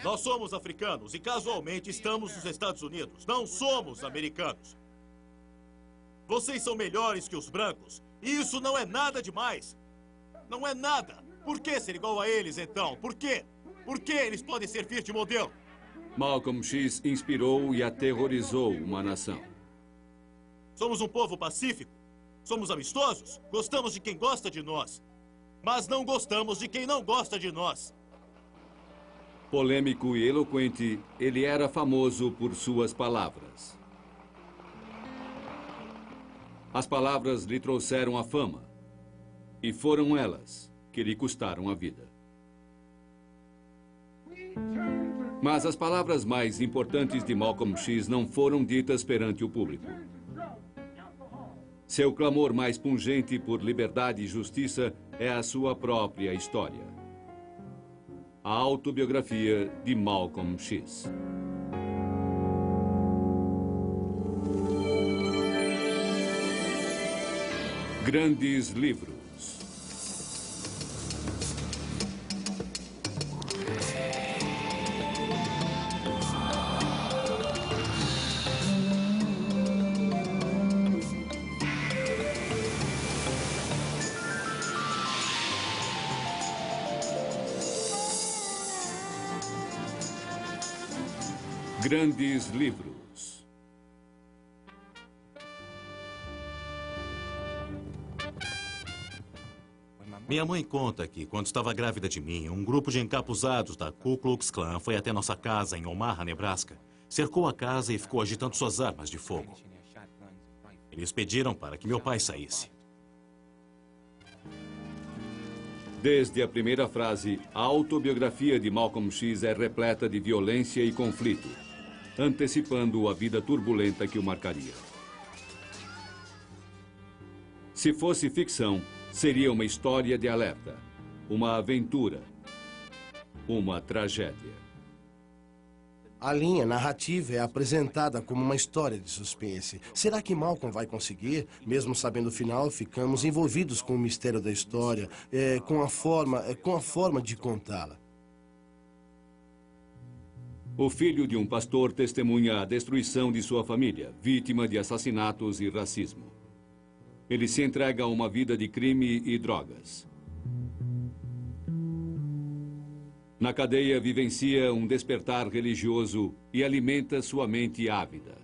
Nós somos africanos e casualmente estamos nos Estados Unidos. Não somos americanos. Vocês são melhores que os brancos. E isso não é nada demais. Não é nada. Por que ser igual a eles, então? Por quê? Por que eles podem servir de modelo? Malcolm X inspirou e aterrorizou uma nação. Somos um povo pacífico. Somos amistosos. Gostamos de quem gosta de nós. Mas não gostamos de quem não gosta de nós. Polêmico e eloquente, ele era famoso por suas palavras. As palavras lhe trouxeram a fama. E foram elas que lhe custaram a vida. Mas as palavras mais importantes de Malcolm X não foram ditas perante o público. Seu clamor mais pungente por liberdade e justiça é a sua própria história. A autobiografia de Malcolm X. Grandes livros. Grandes livros. Minha mãe conta que, quando estava grávida de mim, um grupo de encapuzados da Ku Klux Klan foi até nossa casa em Omaha, Nebraska, cercou a casa e ficou agitando suas armas de fogo. Eles pediram para que meu pai saísse. Desde a primeira frase, a autobiografia de Malcolm X é repleta de violência e conflito, antecipando a vida turbulenta que o marcaria. Se fosse ficção, seria uma história de alerta, uma aventura, uma tragédia. A linha narrativa é apresentada como uma história de suspense. Será que Malcolm vai conseguir? Mesmo sabendo o final, ficamos envolvidos com o mistério da história, com a forma de contá-la. O filho de um pastor testemunha a destruição de sua família, vítima de assassinatos e racismo. Ele se entrega a uma vida de crime e drogas. Na cadeia, vivencia um despertar religioso e alimenta sua mente ávida.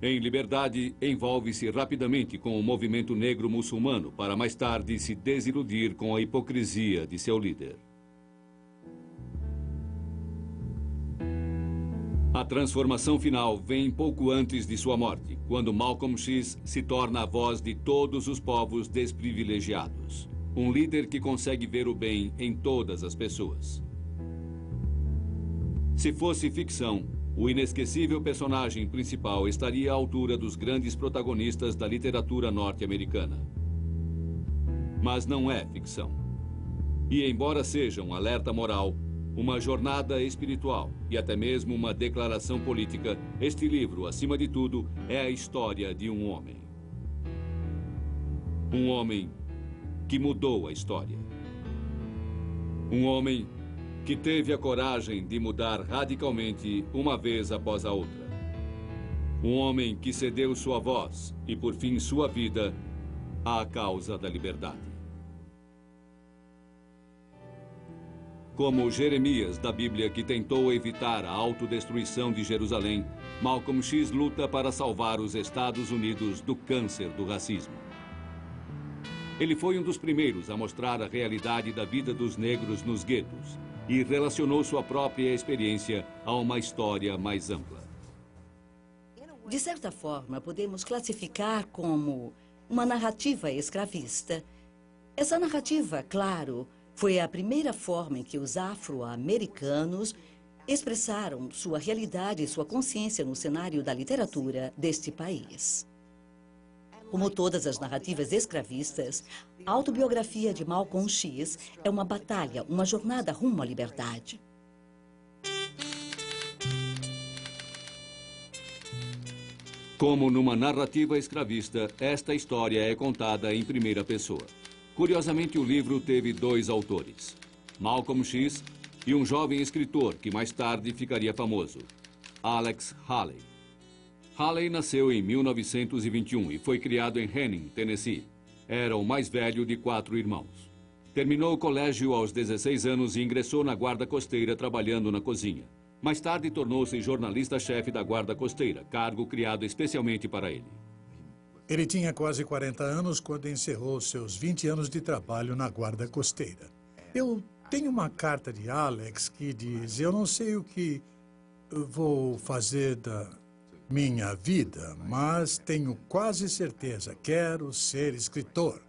Em liberdade, envolve-se rapidamente com o movimento negro muçulmano para mais tarde se desiludir com a hipocrisia de seu líder. A transformação final vem pouco antes de sua morte, quando Malcolm X se torna a voz de todos os povos desprivilegiados. Um líder que consegue ver o bem em todas as pessoas. Se fosse ficção, o inesquecível personagem principal estaria à altura dos grandes protagonistas da literatura norte-americana. Mas não é ficção. E embora seja um alerta moral, uma jornada espiritual e até mesmo uma declaração política, este livro, acima de tudo, é a história de um homem. Um homem que mudou a história. Um homem que teve a coragem de mudar radicalmente uma vez após a outra. Um homem que cedeu sua voz e, por fim, sua vida à causa da liberdade. Como Jeremias da Bíblia, que tentou evitar a autodestruição de Jerusalém, Malcolm X luta para salvar os Estados Unidos do câncer do racismo. Ele foi um dos primeiros a mostrar a realidade da vida dos negros nos guetos e relacionou sua própria experiência a uma história mais ampla. De certa forma, podemos classificar como uma narrativa escravista. Essa narrativa, claro, foi a primeira forma em que os afro-americanos expressaram sua realidade e sua consciência no cenário da literatura deste país. Como todas as narrativas escravistas, a autobiografia de Malcolm X é uma batalha, uma jornada rumo à liberdade. Como numa narrativa escravista, esta história é contada em primeira pessoa. Curiosamente, o livro teve dois autores, Malcolm X e um jovem escritor que mais tarde ficaria famoso, Alex Haley. Haley nasceu em 1921 e foi criado em Henning, Tennessee. Era o mais velho de 4 irmãos. Terminou o colégio aos 16 anos e ingressou na Guarda Costeira trabalhando na cozinha. Mais tarde tornou-se jornalista-chefe da Guarda Costeira, cargo criado especialmente para ele. Ele tinha quase 40 anos quando encerrou seus 20 anos de trabalho na Guarda Costeira. Eu tenho uma carta de Alex que diz: eu não sei o que vou fazer da minha vida, mas tenho quase certeza, quero ser escritor.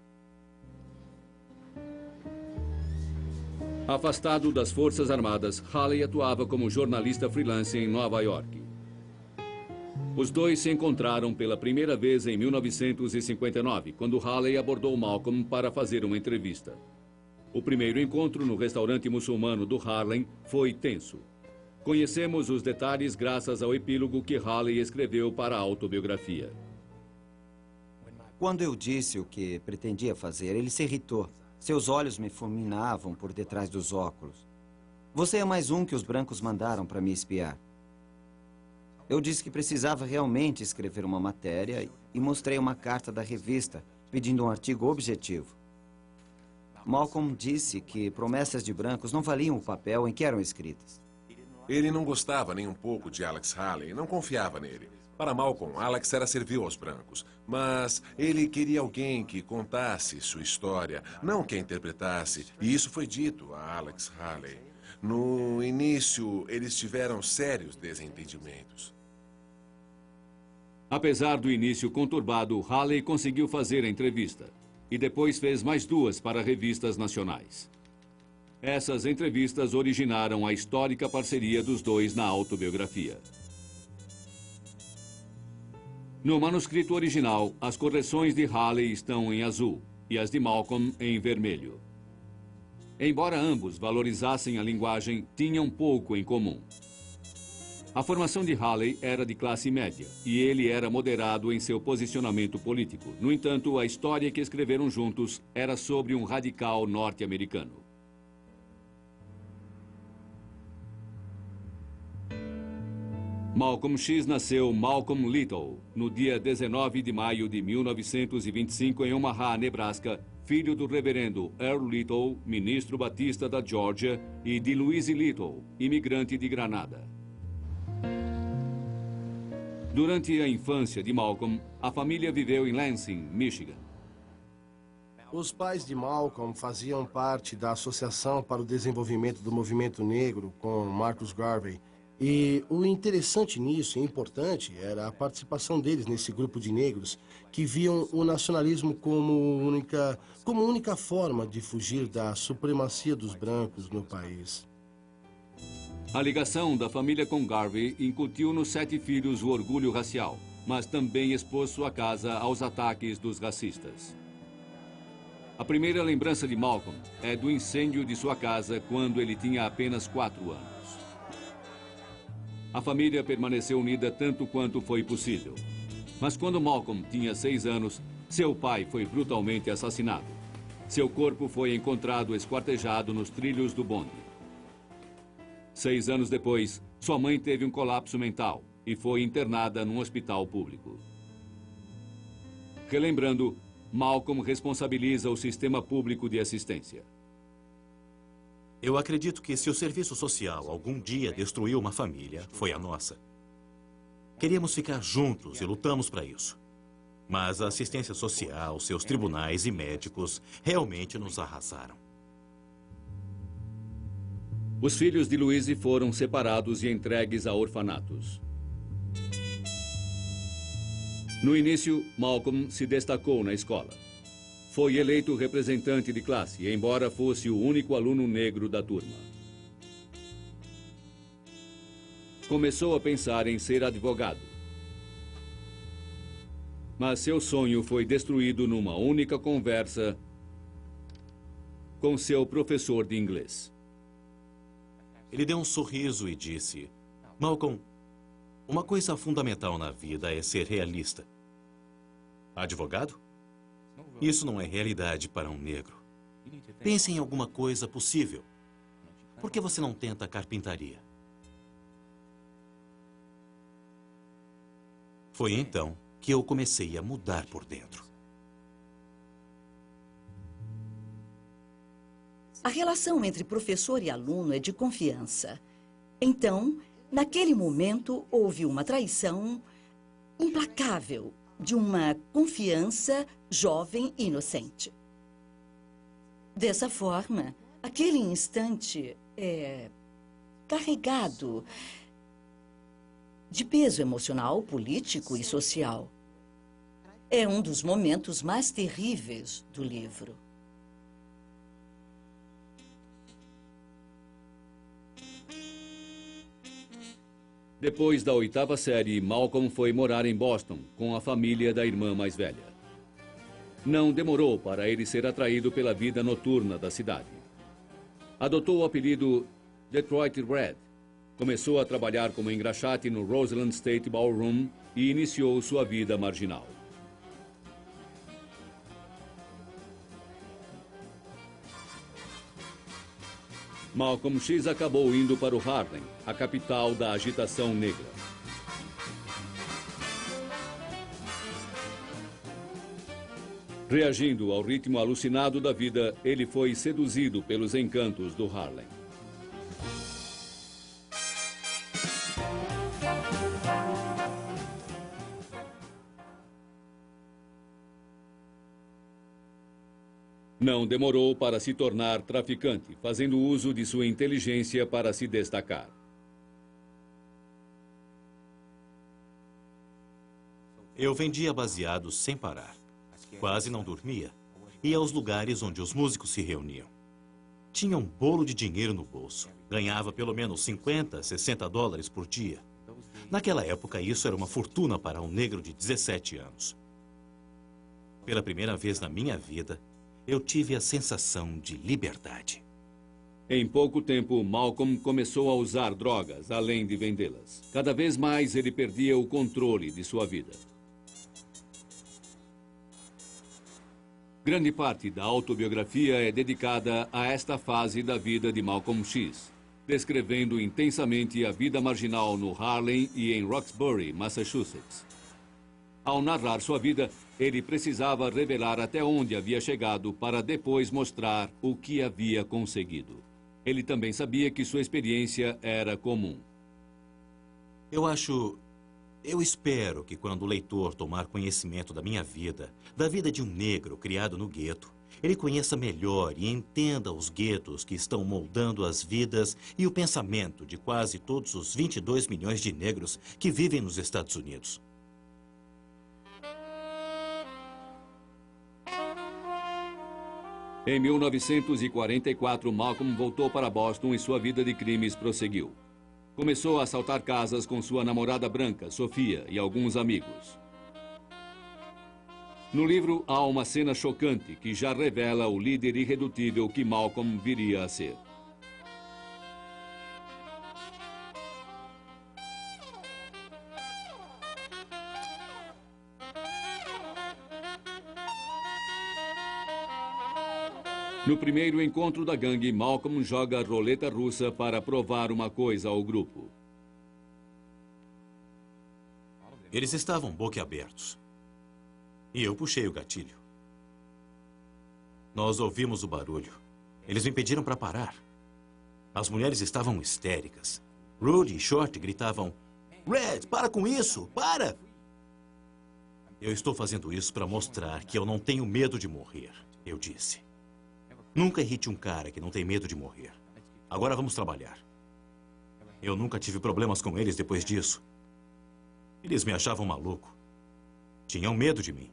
Afastado das Forças Armadas, Haley atuava como jornalista freelance em Nova York. Os dois se encontraram pela primeira vez em 1959, quando Haley abordou Malcolm para fazer uma entrevista. O primeiro encontro no restaurante muçulmano do Harlem foi tenso. Conhecemos os detalhes graças ao epílogo que Haley escreveu para a autobiografia. Quando eu disse o que pretendia fazer, ele se irritou. Seus olhos me fulminavam por detrás dos óculos. Você é mais um que os brancos mandaram para me espiar. Eu disse que precisava realmente escrever uma matéria e mostrei uma carta da revista pedindo um artigo objetivo. Malcolm disse que promessas de brancos não valiam o papel em que eram escritas. Ele não gostava nem um pouco de Alex Haley e não confiava nele. Para Malcolm, Alex era servil aos brancos, mas ele queria alguém que contasse sua história, não que a interpretasse, e isso foi dito a Alex Haley. No início, eles tiveram sérios desentendimentos. Apesar do início conturbado, Haley conseguiu fazer a entrevista e depois fez mais 2 para revistas nacionais. Essas entrevistas originaram a histórica parceria dos dois na autobiografia. No manuscrito original, as correções de Haley estão em azul e as de Malcolm em vermelho. Embora ambos valorizassem a linguagem, tinham pouco em comum. A formação de Haley era de classe média e ele era moderado em seu posicionamento político. No entanto, a história que escreveram juntos era sobre um radical norte-americano. Malcolm X nasceu Malcolm Little no dia 19 de maio de 1925 em Omaha, Nebraska, filho do reverendo Earl Little, ministro batista da Geórgia, e de Louise Little, imigrante de Granada. Durante a infância de Malcolm, a família viveu em Lansing, Michigan. Os pais de Malcolm faziam parte da Associação para o Desenvolvimento do Movimento Negro com Marcus Garvey. E o interessante nisso, e importante, era a participação deles nesse grupo de negros que viam o nacionalismo como única forma de fugir da supremacia dos brancos no país. A ligação da família com Garvey incutiu nos 7 filhos o orgulho racial, mas também expôs sua casa aos ataques dos racistas. A primeira lembrança de Malcolm é do incêndio de sua casa quando ele tinha apenas 4 anos. A família permaneceu unida tanto quanto foi possível. Mas quando Malcolm tinha 6 anos, seu pai foi brutalmente assassinado. Seu corpo foi encontrado esquartejado nos trilhos do bonde. 6 anos depois, sua mãe teve um colapso mental e foi internada num hospital público. Relembrando, Malcolm responsabiliza o sistema público de assistência. Eu acredito que se o serviço social algum dia destruiu uma família, foi a nossa. Queríamos ficar juntos e lutamos para isso. Mas a assistência social, seus tribunais e médicos realmente nos arrasaram. Os filhos de Louise foram separados e entregues a orfanatos. No início, Malcolm se destacou na escola. Foi eleito representante de classe, embora fosse o único aluno negro da turma. Começou a pensar em ser advogado. Mas seu sonho foi destruído numa única conversa com seu professor de inglês. Ele deu um sorriso e disse: Malcolm, uma coisa fundamental na vida é ser realista. Advogado? Isso não é realidade para um negro. Pense em alguma coisa possível. Por que você não tenta carpintaria? Foi então que eu comecei a mudar por dentro. A relação entre professor e aluno é de confiança. Então, naquele momento, houve uma traição implacável de uma confiança jovem e inocente. Dessa forma, aquele instante é carregado de peso emocional, político e social. É um dos momentos mais terríveis do livro. Depois da 8ª série, Malcolm foi morar em Boston com a família da irmã mais velha. Não demorou para ele ser atraído pela vida noturna da cidade. Adotou o apelido Detroit Red. Começou a trabalhar como engraxate no Roseland State Ballroom e iniciou sua vida marginal. Malcolm X acabou indo para o Harlem, a capital da agitação negra. Reagindo ao ritmo alucinado da vida, ele foi seduzido pelos encantos do Harlem. Não demorou para se tornar traficante, fazendo uso de sua inteligência para se destacar. Eu vendia baseados sem parar. Quase não dormia. Ia aos lugares onde os músicos se reuniam. Tinha um bolo de dinheiro no bolso. Ganhava pelo menos 50, 60 dólares por dia. Naquela época, isso era uma fortuna para um negro de 17 anos. Pela primeira vez na minha vida, eu tive a sensação de liberdade. Em pouco tempo, Malcolm começou a usar drogas, além de vendê-las. Cada vez mais ele perdia o controle de sua vida. Grande parte da autobiografia é dedicada a esta fase da vida de Malcolm X, descrevendo intensamente a vida marginal no Harlem e em Roxbury, Massachusetts. Ao narrar sua vida, ele precisava revelar até onde havia chegado para depois mostrar o que havia conseguido. Ele também sabia que sua experiência era comum. Eu espero que quando o leitor tomar conhecimento da minha vida, da vida de um negro criado no gueto, ele conheça melhor e entenda os guetos que estão moldando as vidas e o pensamento de quase todos os 22 milhões de negros que vivem nos Estados Unidos. Em 1944, Malcolm voltou para Boston e sua vida de crimes prosseguiu. Começou a assaltar casas com sua namorada branca, Sofia, e alguns amigos. No livro, há uma cena chocante que já revela o líder irredutível que Malcolm viria a ser. No primeiro encontro da gangue, Malcolm joga a roleta russa para provar uma coisa ao grupo. Eles estavam boquiabertos. E eu puxei o gatilho. Nós ouvimos o barulho. Eles me pediram para parar. As mulheres estavam histéricas. Rudy e Short gritavam: "Red, para com isso! Para!" Eu estou fazendo isso para mostrar que eu não tenho medo de morrer, eu disse. Nunca irrite um cara que não tem medo de morrer. Agora vamos trabalhar. Eu nunca tive problemas com eles depois disso. Eles me achavam maluco. Tinham medo de mim.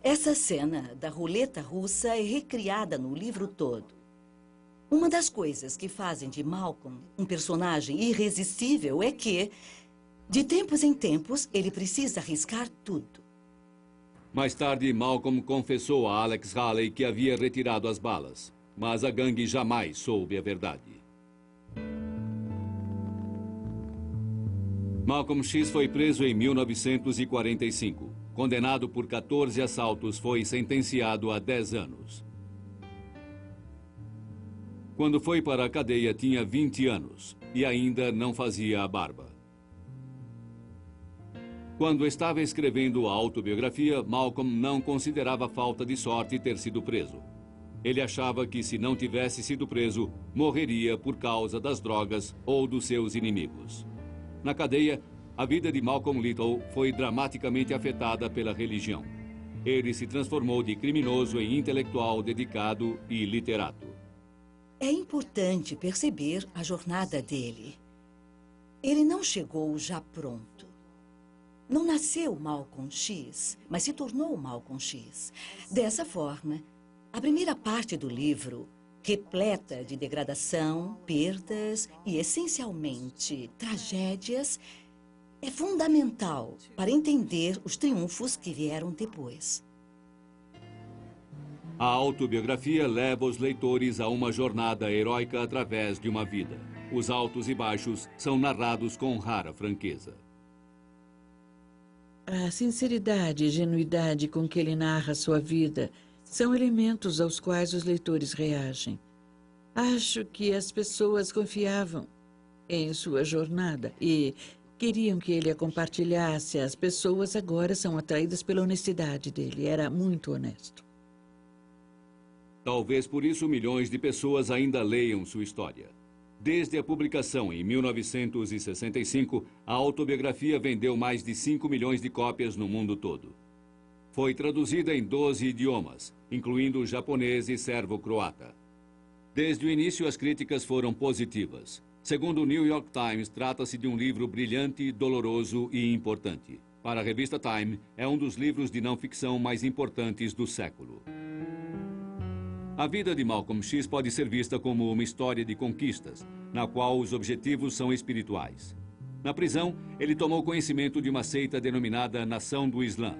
Essa cena da roleta russa é recriada no livro todo. Uma das coisas que fazem de Malcolm um personagem irresistível é que, de tempos em tempos, ele precisa arriscar tudo. Mais tarde, Malcolm confessou a Alex Haley que havia retirado as balas, mas a gangue jamais soube a verdade. Malcolm X foi preso em 1945. Condenado por 14 assaltos, foi sentenciado a 10 anos. Quando foi para a cadeia, tinha 20 anos e ainda não fazia a barba. Quando estava escrevendo a autobiografia, Malcolm não considerava falta de sorte ter sido preso. Ele achava que, se não tivesse sido preso, morreria por causa das drogas ou dos seus inimigos. Na cadeia, a vida de Malcolm Little foi dramaticamente afetada pela religião. Ele se transformou de criminoso em intelectual dedicado e literato. É importante perceber a jornada dele. Ele não chegou já pronto. Não nasceu Malcolm X, mas se tornou Malcolm X. Dessa forma, a primeira parte do livro, repleta de degradação, perdas e, essencialmente, tragédias, é fundamental para entender os triunfos que vieram depois. A autobiografia leva os leitores a uma jornada heróica através de uma vida. Os altos e baixos são narrados com rara franqueza. A sinceridade e genuidade com que ele narra sua vida são elementos aos quais os leitores reagem. Acho que as pessoas confiavam em sua jornada e queriam que ele a compartilhasse. As pessoas agora são atraídas pela honestidade dele. Era muito honesto. Talvez por isso milhões de pessoas ainda leiam sua história. Desde a publicação em 1965, a autobiografia vendeu mais de 5 milhões de cópias no mundo todo. Foi traduzida em 12 idiomas, incluindo japonês e servo-croata. Desde o início, as críticas foram positivas. Segundo o New York Times, trata-se de um livro brilhante, doloroso e importante. Para a revista Time, é um dos livros de não-ficção mais importantes do século. A vida de Malcolm X pode ser vista como uma história de conquistas, na qual os objetivos são espirituais. Na prisão, ele tomou conhecimento de uma seita denominada Nação do Islã.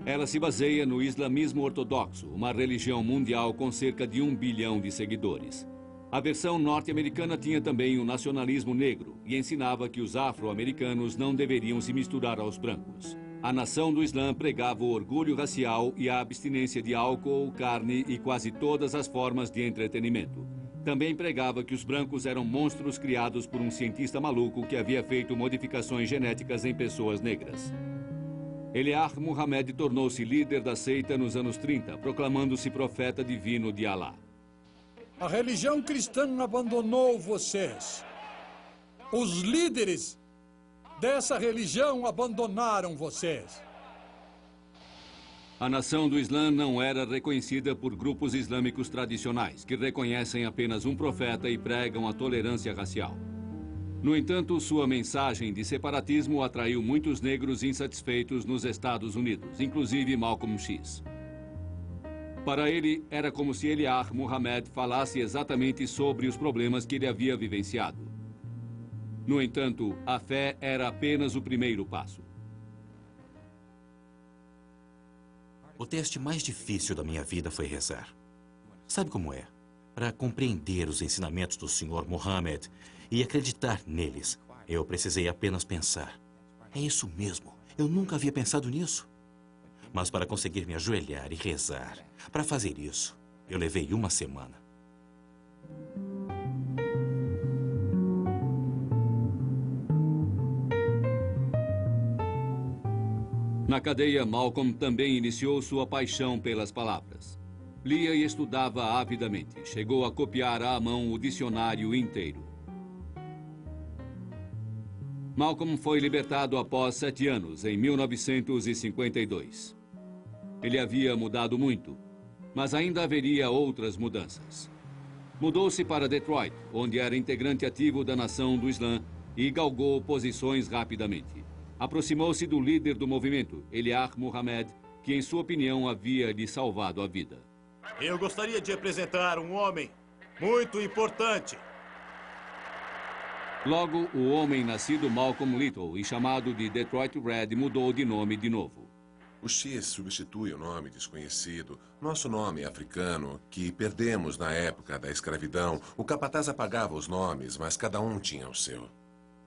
Ela se baseia no islamismo ortodoxo, uma religião mundial com cerca de 1 bilhão de seguidores. A versão norte-americana tinha também o nacionalismo negro e ensinava que os afro-americanos não deveriam se misturar aos brancos. A Nação do Islã pregava o orgulho racial e a abstinência de álcool, carne e quase todas as formas de entretenimento. Também pregava que os brancos eram monstros criados por um cientista maluco que havia feito modificações genéticas em pessoas negras. Eliar Muhammad tornou-se líder da seita nos anos 30, proclamando-se profeta divino de Alá. A religião cristã abandonou vocês. Os líderes dessa religião abandonaram vocês. A Nação do Islã não era reconhecida por grupos islâmicos tradicionais, que reconhecem apenas um profeta e pregam a tolerância racial. No entanto, sua mensagem de separatismo atraiu muitos negros insatisfeitos nos Estados Unidos, inclusive Malcolm X. Para ele, era como se Eliar Muhammad falasse exatamente sobre os problemas que ele havia vivenciado. No entanto, a fé era apenas o primeiro passo. O teste mais difícil da minha vida foi rezar. Sabe como é? Para compreender os ensinamentos do Sr. Muhammad e acreditar neles, eu precisei apenas pensar. É isso mesmo, eu nunca havia pensado nisso. Mas para conseguir me ajoelhar e rezar, para fazer isso, eu levei 1 semana. Na cadeia, Malcolm também iniciou sua paixão pelas palavras. Lia e estudava avidamente. Chegou a copiar à mão o dicionário inteiro. Malcolm foi libertado após 7 anos, em 1952. Ele havia mudado muito, mas ainda haveria outras mudanças. Mudou-se para Detroit, onde era integrante ativo da Nação do Islã e galgou posições rapidamente. Aproximou-se do líder do movimento, Eliar Muhammad, que, em sua opinião, havia lhe salvado a vida. Eu gostaria de apresentar um homem muito importante. Logo, o homem nascido Malcolm Little e chamado de Detroit Red mudou de nome de novo. O X substitui o nome desconhecido, nosso nome africano, que perdemos na época da escravidão. O capataz apagava os nomes, mas cada um tinha o seu.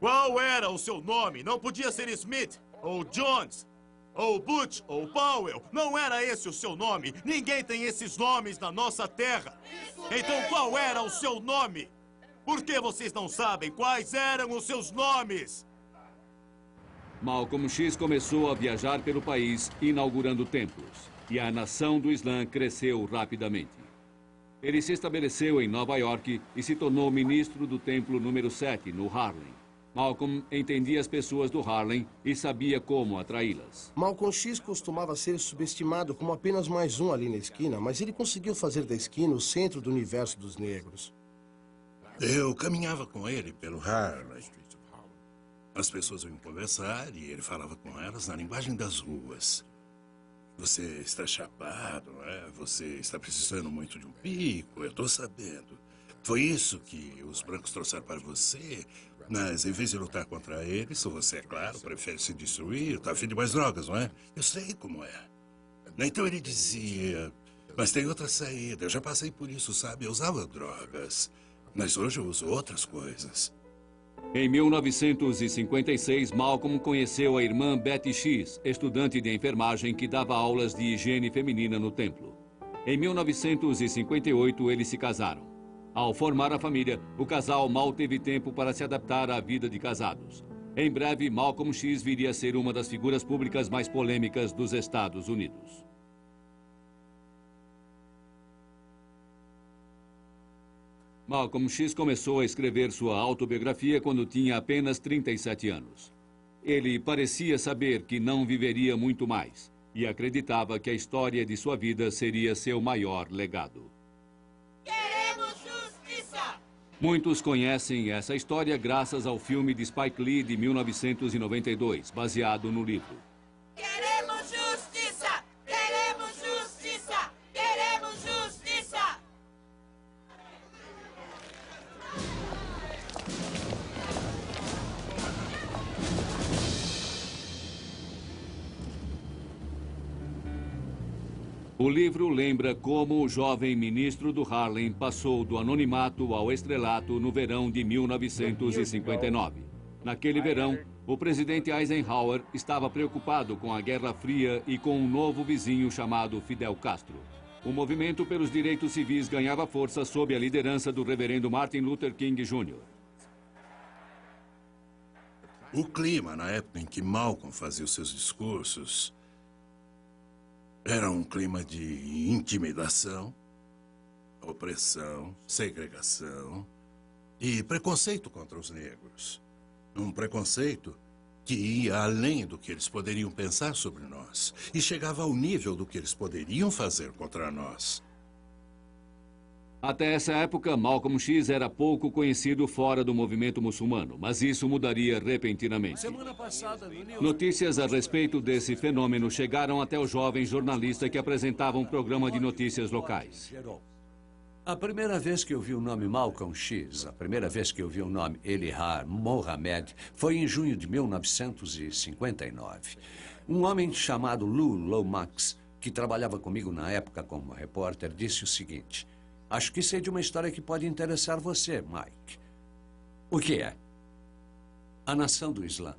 Qual era o seu nome? Não podia ser Smith ou Jones. ou Butch, ou Powell. Não era esse o seu nome. Ninguém tem esses nomes na nossa terra. Então qual era o seu nome? Por que vocês não sabem quais eram os seus nomes? Malcolm X começou a viajar pelo país, inaugurando templos. E a nação do Islã cresceu rapidamente. Ele se estabeleceu em Nova York e se tornou ministro do templo número 7, no Harlem. Malcolm entendia as pessoas do Harlem e sabia como atraí-las. Malcolm X costumava ser subestimado como apenas mais um ali na esquina, mas ele conseguiu fazer da esquina o centro do universo dos negros. Eu caminhava com ele pelo Harlem. As pessoas iam conversar e ele falava com elas na linguagem das ruas. Você está chapado, não é? Você está precisando muito de um pico, eu estou sabendo. Foi isso que os brancos trouxeram para você, mas em vez de lutar contra eles, você, é claro, prefere se destruir, está afim de mais drogas, não é? Eu sei como é. Então ele dizia, mas tem outra saída, eu já passei por isso, sabe? Eu usava drogas, mas hoje eu uso outras coisas. Em 1956, Malcolm conheceu a irmã Betty X, estudante de enfermagem que dava aulas de higiene feminina no templo. Em 1958, eles se casaram. Ao formar a família, o casal mal teve tempo para se adaptar à vida de casados. Em breve, Malcolm X viria a ser uma das figuras públicas mais polêmicas dos Estados Unidos. Malcolm X começou a escrever sua autobiografia quando tinha apenas 37 anos. Ele parecia saber que não viveria muito mais e acreditava que a história de sua vida seria seu maior legado. Queremos justiça! Muitos conhecem essa história graças ao filme de Spike Lee de 1992, baseado no livro. Queremos justiça! Queremos justiça! Queremos justiça! O livro lembra como o jovem ministro do Harlem passou do anonimato ao estrelato no verão de 1959. Naquele verão, o presidente Eisenhower estava preocupado com a Guerra Fria e com um novo vizinho chamado Fidel Castro. O movimento pelos direitos civis ganhava força sob a liderança do reverendo Martin Luther King Jr. O clima na época em que Malcolm fazia os seus discursos era um clima de intimidação, opressão, segregação e preconceito contra os negros. Um preconceito que ia além do que eles poderiam pensar sobre nós e chegava ao nível do que eles poderiam fazer contra nós. Até essa época, Malcolm X era pouco conhecido fora do movimento muçulmano, mas isso mudaria repentinamente. Notícias a respeito desse fenômeno chegaram até o jovem jornalista que apresentava um programa de notícias locais. A primeira vez que eu vi o nome Malcolm X, a primeira vez que eu vi o nome Elijah Muhammad, foi em junho de 1959. Um homem chamado Lou Lomax, que trabalhava comigo na época como repórter, disse o seguinte: acho que sei de uma história que pode interessar você, Mike. O que é? A nação do Islã.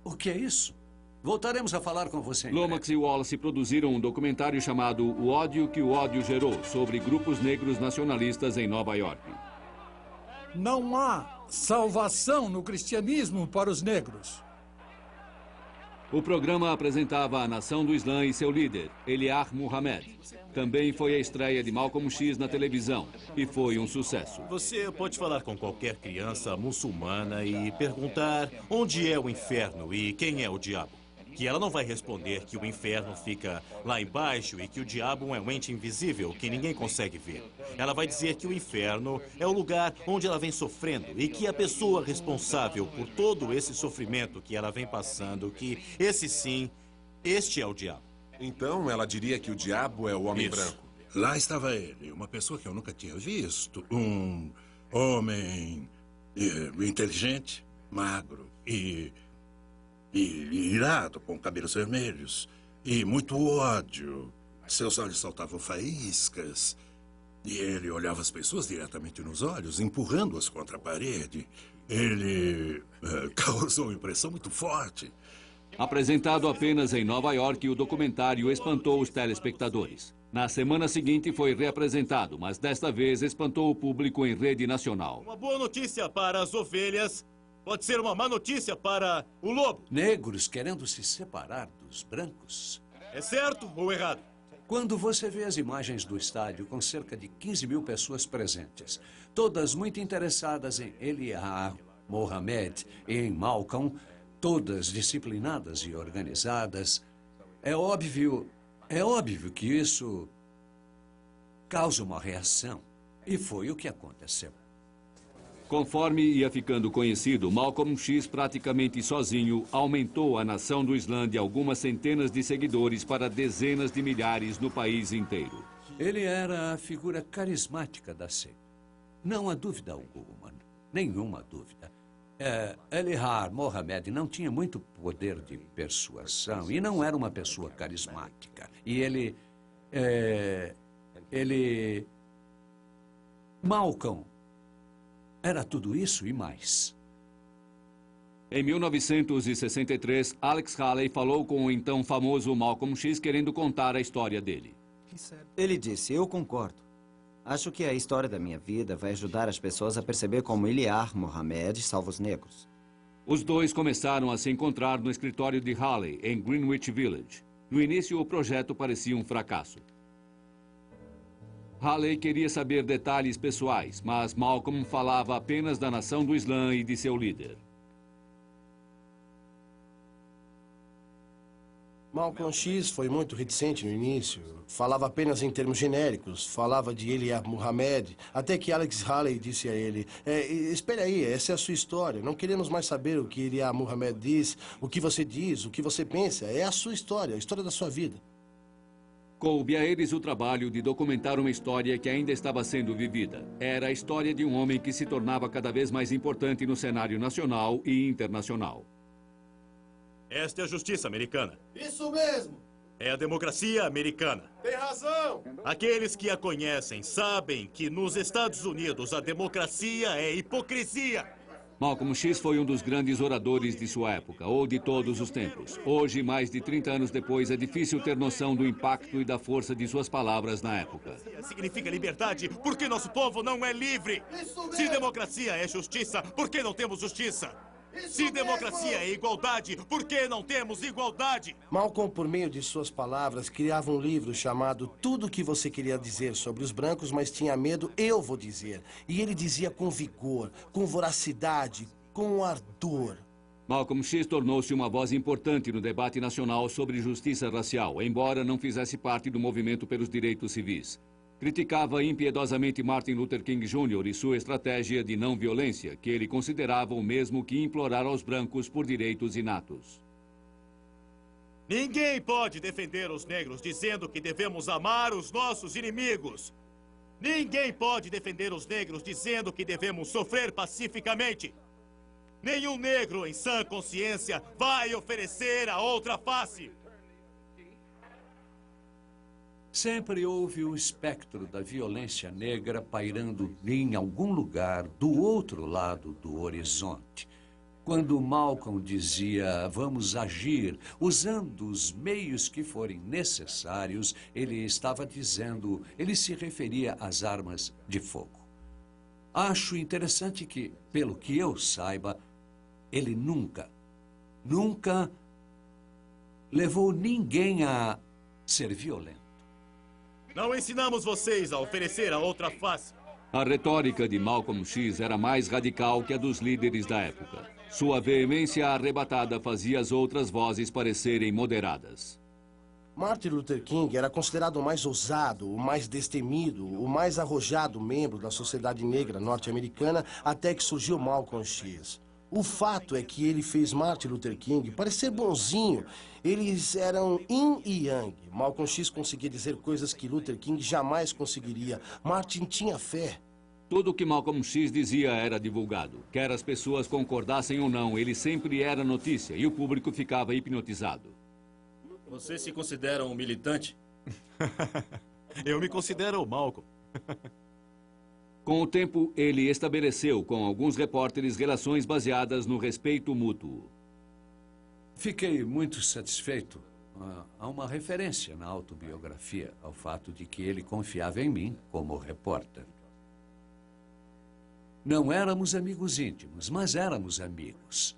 O que é isso? Voltaremos a falar com você em breve. Lomax e Wallace produziram um documentário chamado O Ódio que o Ódio Gerou, sobre grupos negros nacionalistas em Nova York. Não há salvação no cristianismo para os negros. O programa apresentava a nação do Islã e seu líder, Elijah Muhammad. Também foi a estreia de Malcolm X na televisão e foi um sucesso. Você pode falar com qualquer criança muçulmana e perguntar onde é o inferno e quem é o diabo. Que ela não vai responder que o inferno fica lá embaixo e que o diabo é um ente invisível que ninguém consegue ver. Ela vai dizer que o inferno é o lugar onde ela vem sofrendo e que a pessoa responsável por todo esse sofrimento que ela vem passando, que esse sim, este é o diabo. Então ela diria que o diabo é o homem branco. Lá estava ele, uma pessoa que eu nunca tinha visto. Um homem inteligente, magro e irado, com cabelos vermelhos e muito ódio. Seus olhos saltavam faíscas e ele olhava as pessoas diretamente nos olhos, empurrando-as contra a parede. Ele causou uma impressão muito forte. Apresentado apenas em Nova York, o documentário espantou os telespectadores. Na semana seguinte foi reapresentado, mas desta vez espantou o público em rede nacional. Uma boa notícia para as ovelhas pode ser uma má notícia para o lobo. Negros querendo se separar dos brancos. É certo ou errado? Quando você vê as imagens do estádio com cerca de 15 mil pessoas presentes, todas muito interessadas em Elijah Muhammad e em Malcolm, todas disciplinadas e organizadas, é óbvio que isso causa uma reação. E foi o que aconteceu. Conforme ia ficando conhecido, Malcolm X, praticamente sozinho, aumentou a nação do Islã de algumas centenas de seguidores para dezenas de milhares no país inteiro. Ele era a figura carismática da seita. Não há dúvida alguma, nenhuma dúvida. Elijah Muhammad não tinha muito poder de persuasão e não era uma pessoa carismática. E Malcolm era tudo isso e mais. Em 1963, Alex Haley falou com o então famoso Malcolm X querendo contar a história dele. Ele disse, eu concordo. Acho que a história da minha vida vai ajudar as pessoas a perceber como Elijah Muhammad salva os negros. Os dois começaram a se encontrar no escritório de Haley, em Greenwich Village. No início, o projeto parecia um fracasso. Haley queria saber detalhes pessoais, mas Malcolm falava apenas da nação do Islã e de seu líder. Malcolm X foi muito reticente no início. Falava apenas em termos genéricos. Falava de Elijah Muhammad, até que Alex Haley disse a ele, espere aí, essa é a sua história. Não queremos mais saber o que Elijah Muhammad diz, o que você pensa. É a sua história, a história da sua vida. Coube a eles o trabalho de documentar uma história que ainda estava sendo vivida. Era a história de um homem que se tornava cada vez mais importante no cenário nacional e internacional. Esta é a justiça americana. Isso mesmo! É a democracia americana. Tem razão! Aqueles que a conhecem sabem que nos Estados Unidos a democracia é hipocrisia. Malcolm X foi um dos grandes oradores de sua época, ou de todos os tempos. Hoje, mais de 30 anos depois, é difícil ter noção do impacto e da força de suas palavras na época. Significa liberdade porque nosso povo não é livre. Se democracia é justiça, por que não temos justiça? Se democracia é igualdade, por que não temos igualdade? Malcolm, por meio de suas palavras, criava um livro chamado Tudo o que você queria dizer sobre os brancos, mas tinha medo, eu vou dizer. E ele dizia com vigor, com voracidade, com ardor. Malcolm X tornou-se uma voz importante no debate nacional sobre justiça racial, embora não fizesse parte do movimento pelos direitos civis. Criticava impiedosamente Martin Luther King Jr. e sua estratégia de não violência, que ele considerava o mesmo que implorar aos brancos por direitos inatos. Ninguém pode defender os negros dizendo que devemos amar os nossos inimigos. Ninguém pode defender os negros dizendo que devemos sofrer pacificamente. Nenhum negro em sã consciência vai oferecer a outra face. Sempre houve o espectro da violência negra pairando em algum lugar do outro lado do horizonte. Quando Malcolm dizia, vamos agir, usando os meios que forem necessários, ele se referia às armas de fogo. Acho interessante que, pelo que eu saiba, ele nunca levou ninguém a ser violento. Não ensinamos vocês a oferecer a outra face. A retórica de Malcolm X era mais radical que a dos líderes da época. Sua veemência arrebatada fazia as outras vozes parecerem moderadas. Martin Luther King era considerado o mais ousado, o mais destemido, o mais arrojado membro da sociedade negra norte-americana até que surgiu Malcolm X. O fato é que ele fez Martin Luther King parecer bonzinho. Eles eram yin e yang. Malcolm X conseguia dizer coisas que Luther King jamais conseguiria. Martin tinha fé. Tudo o que Malcolm X dizia era divulgado. Quer as pessoas concordassem ou não, ele sempre era notícia e o público ficava hipnotizado. Você se considera um militante? Eu me considero o Malcolm. Com o tempo, ele estabeleceu com alguns repórteres relações baseadas no respeito mútuo. Fiquei muito satisfeito. Há uma referência na autobiografia ao fato de que ele confiava em mim como repórter. Não éramos amigos íntimos, mas éramos amigos.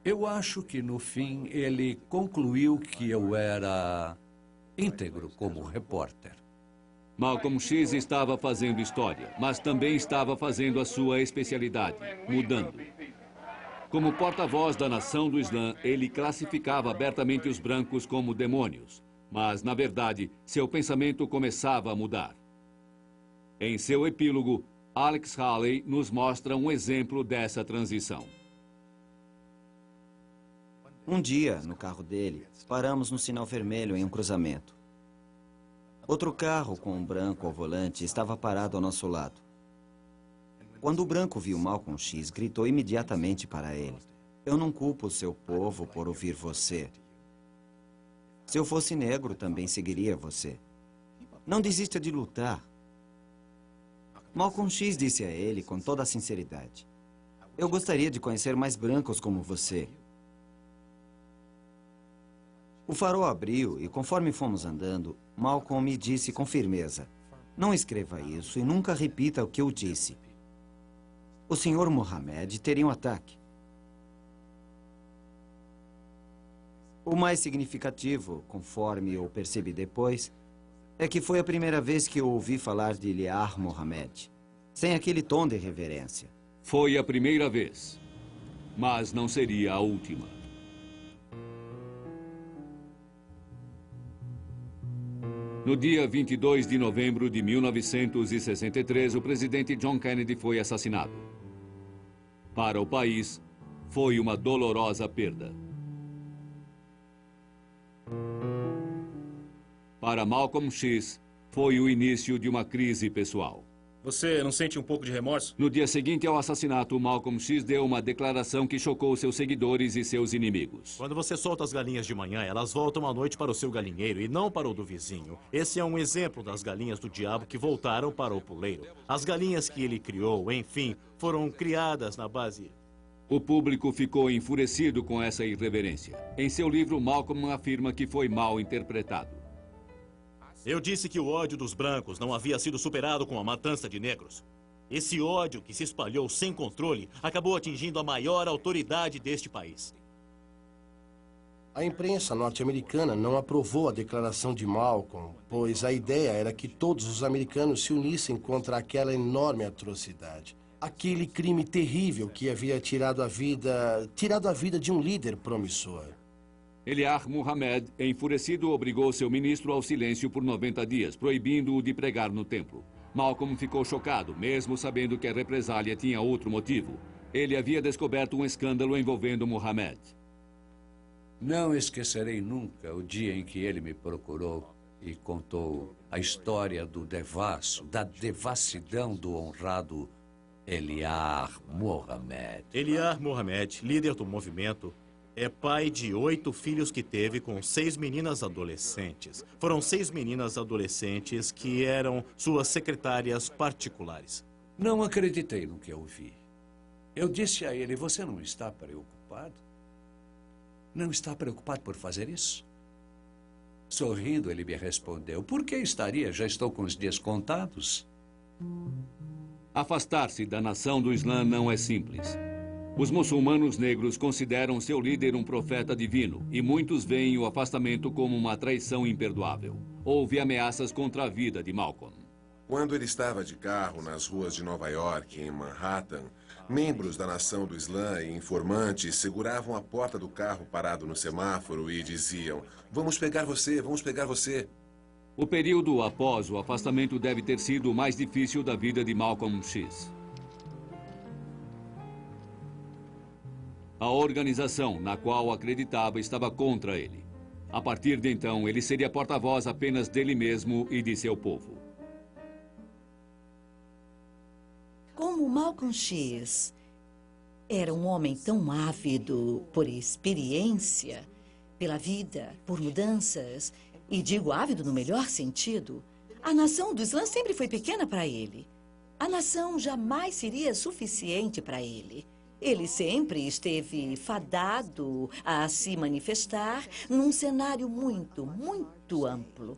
Eu acho que, no fim, ele concluiu que eu era íntegro como repórter. Malcolm X estava fazendo história, mas também estava fazendo a sua especialidade, mudando. Como porta-voz da nação do Islã, ele classificava abertamente os brancos como demônios. Mas, na verdade, seu pensamento começava a mudar. Em seu epílogo, Alex Haley nos mostra um exemplo dessa transição. Um dia, no carro dele, paramos no sinal vermelho em um cruzamento. Outro carro com um branco ao volante estava parado ao nosso lado. Quando o branco viu Malcolm X, gritou imediatamente para ele: "Eu não culpo o seu povo por ouvir você. Se eu fosse negro, também seguiria você. Não desista de lutar." Malcolm X disse a ele com toda a sinceridade: "Eu gostaria de conhecer mais brancos como você." O farol abriu e, conforme fomos andando, Malcolm me disse com firmeza: "Não escreva isso e nunca repita o que eu disse. O Sr. Mohammed teria um ataque." O mais significativo, conforme eu percebi depois, é que foi a primeira vez que eu ouvi falar de Iliar Mohammed, sem aquele tom de reverência. Foi a primeira vez, mas não seria a última. No dia 22 de novembro de 1963, o presidente John Kennedy foi assassinado. Para o país, foi uma dolorosa perda. Para Malcolm X, foi o início de uma crise pessoal. Você não sente um pouco de remorso? No dia seguinte ao assassinato, Malcolm X deu uma declaração que chocou seus seguidores e seus inimigos. Quando você solta as galinhas de manhã, elas voltam à noite para o seu galinheiro e não para o do vizinho. Esse é um exemplo das galinhas do diabo que voltaram para o puleiro. As galinhas que ele criou, enfim, foram criadas na base... O público ficou enfurecido com essa irreverência. Em seu livro, Malcolm afirma que foi mal interpretado. Eu disse que o ódio dos brancos não havia sido superado com a matança de negros. Esse ódio que se espalhou sem controle acabou atingindo a maior autoridade deste país. A imprensa norte-americana não aprovou a declaração de Malcolm, pois a ideia era que todos os americanos se unissem contra aquela enorme atrocidade. Aquele crime terrível que havia tirado a vida de um líder promissor. Iliar Mohammed, enfurecido, obrigou seu ministro ao silêncio por 90 dias, proibindo-o de pregar no templo. Malcolm ficou chocado, mesmo sabendo que a represália tinha outro motivo. Ele havia descoberto um escândalo envolvendo Mohammed. Não esquecerei nunca o dia em que ele me procurou e contou a história do devasso, da devassidão do honrado Iliar Mohammed. Iliar Mohammed, líder do movimento, é pai de 8 filhos que teve com 6 meninas adolescentes. Foram 6 meninas adolescentes que eram suas secretárias particulares. Não acreditei no que eu vi. Eu disse a ele: "Você não está preocupado? Não está preocupado por fazer isso?" Sorrindo, ele me respondeu: "Por que estaria? Já estou com os dias contados." Afastar-se da nação do Islã não é simples. Os muçulmanos negros consideram seu líder um profeta divino e muitos veem o afastamento como uma traição imperdoável. Houve ameaças contra a vida de Malcolm. Quando ele estava de carro nas ruas de Nova York, em Manhattan, membros da nação do Islã e informantes seguravam a porta do carro parado no semáforo e diziam: "Vamos pegar você, vamos pegar você." O período após o afastamento deve ter sido o mais difícil da vida de Malcolm X. A organização na qual acreditava estava contra ele. A partir de então, ele seria porta-voz apenas dele mesmo e de seu povo. Como Malcolm X era um homem tão ávido por experiência, pela vida, por mudanças, e digo ávido no melhor sentido, a nação do Islã sempre foi pequena para ele. A nação jamais seria suficiente para ele. Ele sempre esteve fadado a se manifestar num cenário muito, muito amplo.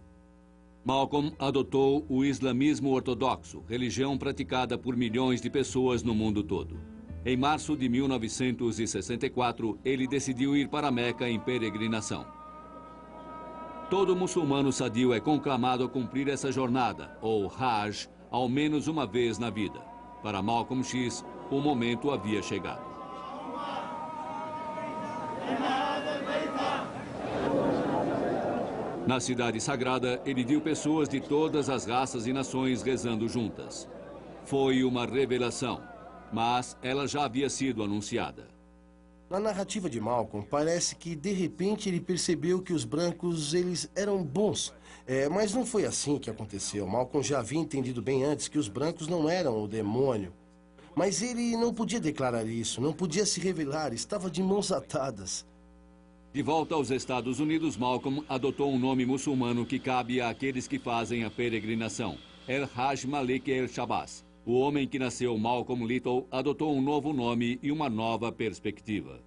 Malcolm adotou o islamismo ortodoxo, religião praticada por milhões de pessoas no mundo todo. Em março de 1964, ele decidiu ir para Meca em peregrinação. Todo muçulmano sadio é conclamado a cumprir essa jornada, ou Hajj, ao menos uma vez na vida. Para Malcolm X, o momento havia chegado. Na cidade sagrada, ele viu pessoas de todas as raças e nações rezando juntas. Foi uma revelação, mas ela já havia sido anunciada. Na narrativa de Malcolm, parece que de repente ele percebeu que os brancos eles eram bons. Mas não foi assim que aconteceu. Malcolm já havia entendido bem antes que os brancos não eram o demônio. Mas ele não podia declarar isso, não podia se revelar, estava de mãos atadas. De volta aos Estados Unidos, Malcolm adotou um nome muçulmano que cabe àqueles que fazem a peregrinação, El-Hajj Malik El-Shabazz. O homem que nasceu Malcolm Little adotou um novo nome e uma nova perspectiva.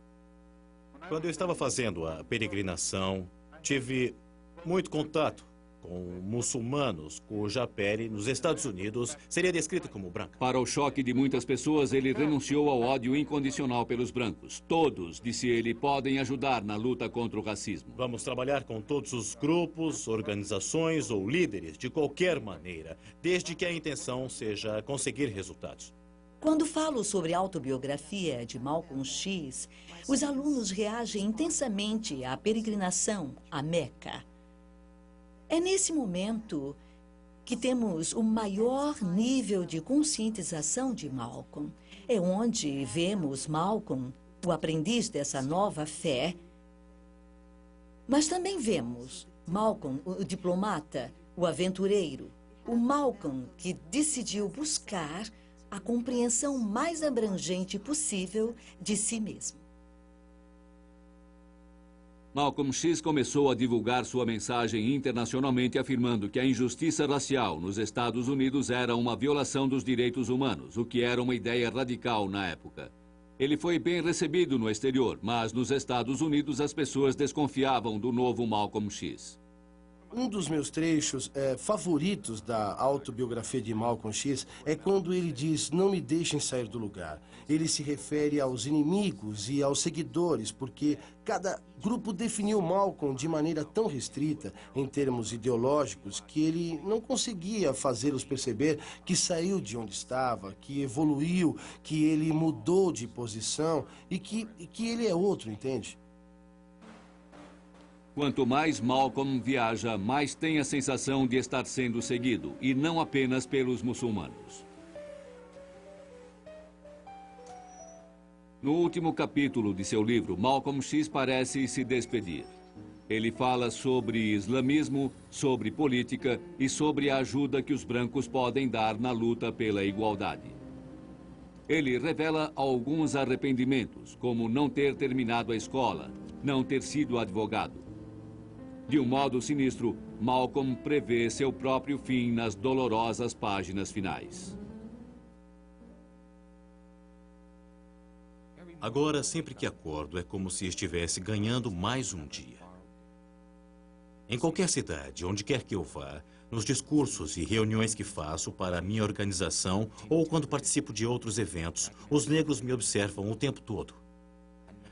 Quando eu estava fazendo a peregrinação, tive muito contato com muçulmanos cuja pele nos Estados Unidos seria descrita como branca. Para o choque de muitas pessoas, ele renunciou ao ódio incondicional pelos brancos. Todos, disse ele, podem ajudar na luta contra o racismo. Vamos trabalhar com todos os grupos, organizações ou líderes de qualquer maneira, desde que a intenção seja conseguir resultados. Quando falo sobre a autobiografia de Malcolm X, os alunos reagem intensamente à peregrinação a Meca. É nesse momento que temos o maior nível de conscientização de Malcolm. É onde vemos Malcolm, o aprendiz dessa nova fé, mas também vemos Malcolm, o diplomata, o aventureiro, o Malcolm que decidiu buscar a compreensão mais abrangente possível de si mesmo. Malcolm X começou a divulgar sua mensagem internacionalmente, afirmando que a injustiça racial nos Estados Unidos era uma violação dos direitos humanos, o que era uma ideia radical na época. Ele foi bem recebido no exterior, mas nos Estados Unidos as pessoas desconfiavam do novo Malcolm X. Um dos meus trechos favoritos da autobiografia de Malcolm X é quando ele diz: "Não me deixem sair do lugar". Ele se refere aos inimigos e aos seguidores, porque cada grupo definiu Malcolm de maneira tão restrita, em termos ideológicos, que ele não conseguia fazê-los perceber que saiu de onde estava, que evoluiu, que ele mudou de posição e que ele é outro, entende? Quanto mais Malcolm viaja, mais tem a sensação de estar sendo seguido, e não apenas pelos muçulmanos. No último capítulo de seu livro, Malcolm X parece se despedir. Ele fala sobre islamismo, sobre política e sobre a ajuda que os brancos podem dar na luta pela igualdade. Ele revela alguns arrependimentos, como não ter terminado a escola, não ter sido advogado. De um modo sinistro, Malcolm prevê seu próprio fim nas dolorosas páginas finais. Agora, sempre que acordo, é como se estivesse ganhando mais um dia. Em qualquer cidade, onde quer que eu vá, nos discursos e reuniões que faço para a minha organização ou quando participo de outros eventos, os negros me observam o tempo todo.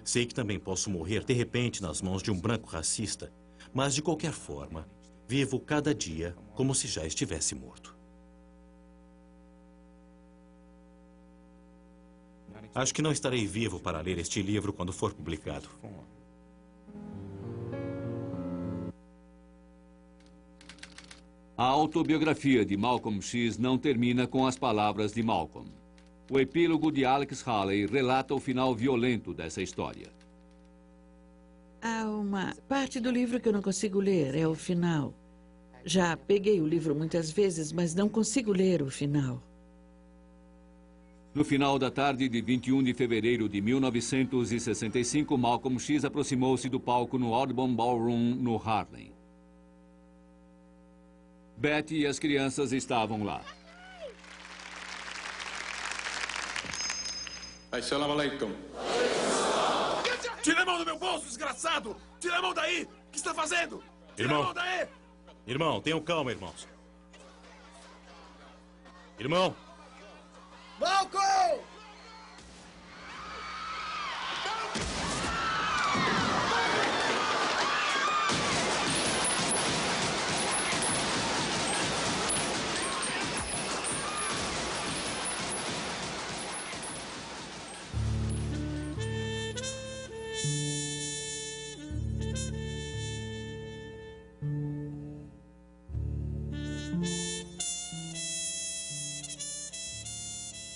Sei que também posso morrer de repente nas mãos de um branco racista, mas, de qualquer forma, vivo cada dia como se já estivesse morto. Acho que não estarei vivo para ler este livro quando for publicado. A autobiografia de Malcolm X não termina com as palavras de Malcolm. O epílogo de Alex Haley relata o final violento dessa história. Há uma parte do livro que eu não consigo ler, é o final. Já peguei o livro muitas vezes, mas não consigo ler o final. No final da tarde de 21 de fevereiro de 1965, Malcolm X aproximou-se do palco no Audubon Ballroom, no Harlem. Betty e as crianças estavam lá. Assalamu alaikum. Tira a mão do meu bolso, desgraçado! Tira a mão daí! O que está fazendo? Tira Irmão. a mão daí! Irmão, tenham calma, irmãos. Irmão! Malcolm!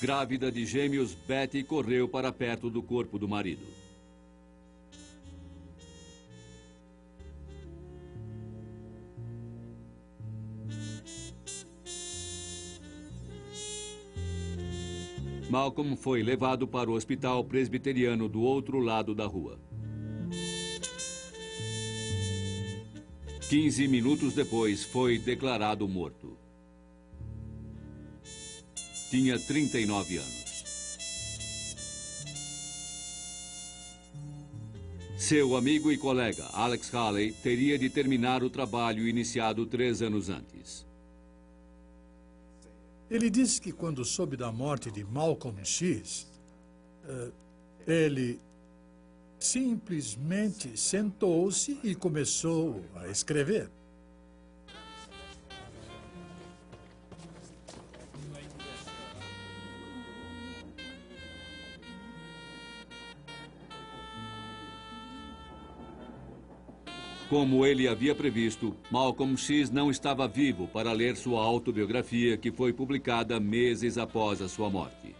Grávida de gêmeos, Betty correu para perto do corpo do marido. Malcolm foi levado para o hospital presbiteriano do outro lado da rua. 15 minutos depois, foi declarado morto. Tinha 39 anos. Seu amigo e colega, Alex Haley, teria de terminar o trabalho iniciado 3 anos antes. Ele disse que quando soube da morte de Malcolm X, ele simplesmente sentou-se e começou a escrever. Como ele havia previsto, Malcolm X não estava vivo para ler sua autobiografia, que foi publicada meses após a sua morte.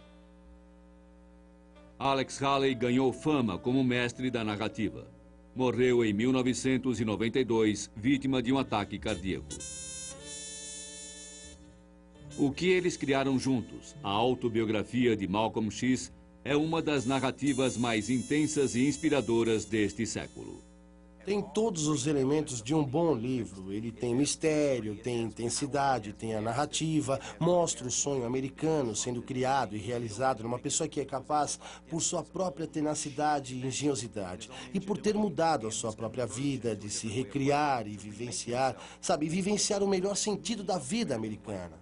Alex Haley ganhou fama como mestre da narrativa. Morreu em 1992, vítima de um ataque cardíaco. O que eles criaram juntos, a autobiografia de Malcolm X, é uma das narrativas mais intensas e inspiradoras deste século. Tem todos os elementos de um bom livro. Ele tem mistério, tem intensidade, tem a narrativa, mostra o sonho americano sendo criado e realizado numa pessoa que é capaz, por sua própria tenacidade e engenhosidade, e por ter mudado a sua própria vida, de se recriar e vivenciar, sabe, vivenciar o melhor sentido da vida americana.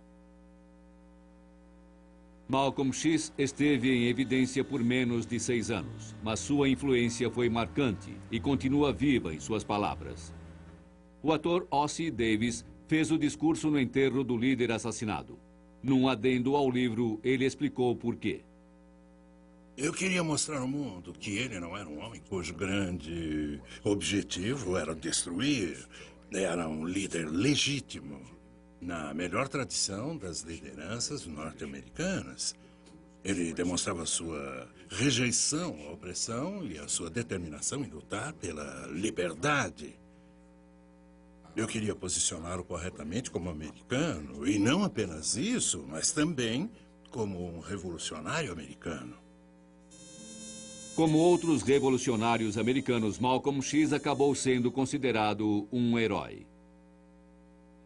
Malcolm X esteve em evidência por menos de 6 anos, mas sua influência foi marcante e continua viva em suas palavras. O ator Ossie Davis fez o discurso no enterro do líder assassinado. Num adendo ao livro, ele explicou por quê. Eu queria mostrar ao mundo que ele não era um homem cujo grande objetivo era destruir. Era um líder legítimo, na melhor tradição das lideranças norte-americanas. Ele demonstrava sua rejeição à opressão e a sua determinação em lutar pela liberdade. Eu queria posicioná-lo corretamente como americano, e não apenas isso, mas também como um revolucionário americano. Como outros revolucionários americanos, Malcolm X acabou sendo considerado um herói.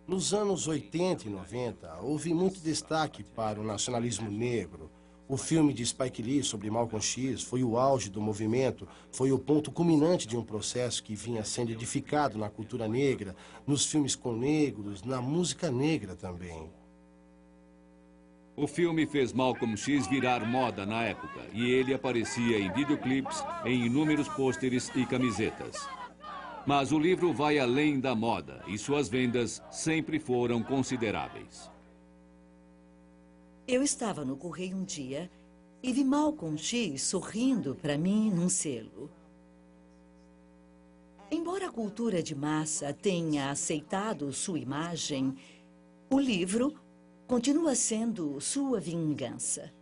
Nos anos 80 e 90, houve muito destaque para o nacionalismo negro. O filme de Spike Lee sobre Malcolm X foi o auge do movimento, foi o ponto culminante de um processo que vinha sendo edificado na cultura negra, nos filmes com negros, na música negra também. O filme fez Malcolm X virar moda na época, e ele aparecia em videoclipes, em inúmeros pôsteres e camisetas. Mas o livro vai além da moda e suas vendas sempre foram consideráveis. Eu estava no correio um dia e vi Malcolm X sorrindo para mim num selo. Embora a cultura de massa tenha aceitado sua imagem, o livro continua sendo sua vingança.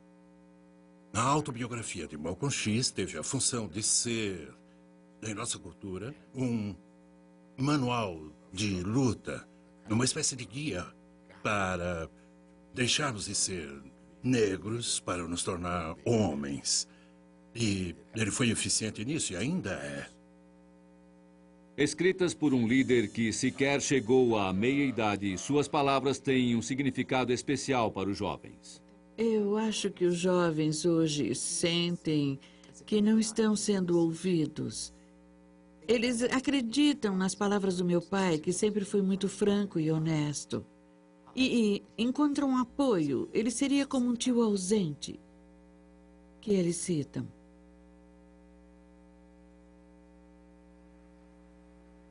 A autobiografia de Malcolm X teve a função de ser, em nossa cultura, um manual de luta, uma espécie de guia para deixarmos de ser negros para nos tornar homens. E ele foi eficiente nisso e ainda é. Escritas por um líder que sequer chegou à meia-idade, suas palavras têm um significado especial para os jovens. Eu acho que os jovens hoje sentem que não estão sendo ouvidos. Eles acreditam nas palavras do meu pai, que sempre foi muito franco e honesto. E encontram apoio. Ele seria como um tio ausente, que eles citam.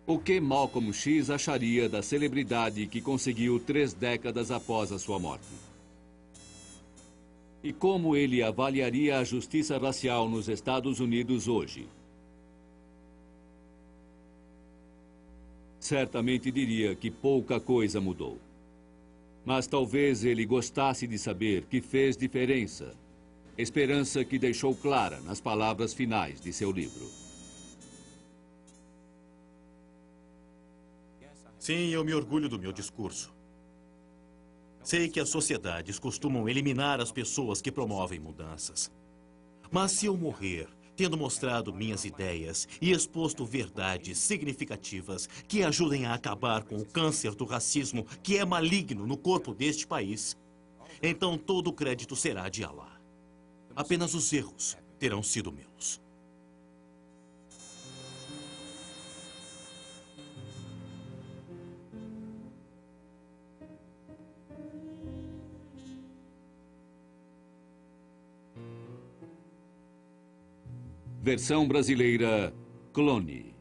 O que Malcolm X acharia da celebridade que conseguiu 3 décadas após a sua morte? E como ele avaliaria a justiça racial nos Estados Unidos hoje? Certamente diria que pouca coisa mudou. Mas talvez ele gostasse de saber que fez diferença. Esperança que deixou clara nas palavras finais de seu livro. Sim, eu me orgulho do meu discurso. Sei que as sociedades costumam eliminar as pessoas que promovem mudanças. Mas se eu morrer, tendo mostrado minhas ideias e exposto verdades significativas que ajudem a acabar com o câncer do racismo que é maligno no corpo deste país, então todo o crédito será de Allah. Apenas os erros terão sido meus. Versão brasileira, Clone.